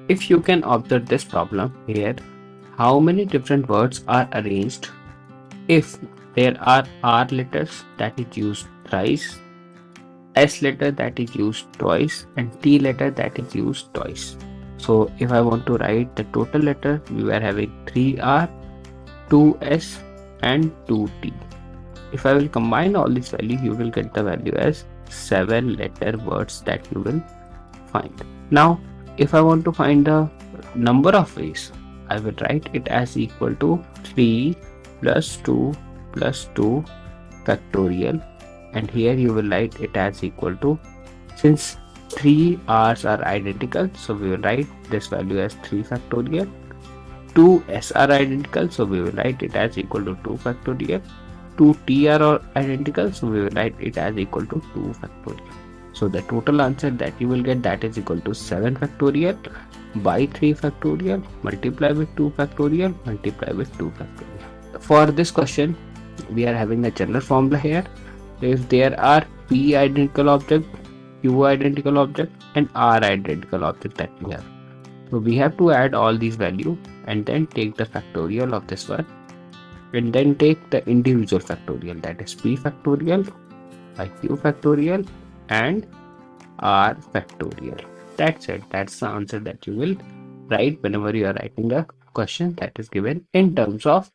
If you can observe this problem here, how many different words are arranged if there are R letters that is used thrice, S letter that is used twice, and T letter that is used twice. So if I want to write the total letter, we were having 3R, 2S and 2T. If I will combine all these values, you will get the value as 7 letter words that you will find. Now, if I want to find the number of ways, I will write it as equal to 3 plus 2 plus 2 factorial, and here you will write it as equal to, since 3 R's are identical, so we will write this value as 3 factorial. 2 S are identical, so we will write it as equal to 2 factorial. 2 T are identical, so we will write it as equal to 2 factorial. So the total answer that you will get, that is equal to 7 factorial by 3 factorial multiply with 2 factorial multiply with 2 factorial. For this question, we are having a general formula here. If there are P identical object, Q identical object and R identical object that we have. So we have to add all these values and then take the factorial of this one and then take the individual factorial, that is P factorial by Q factorial and R factorial. That's it. That's the answer that you will write whenever you are writing a question that is given in terms of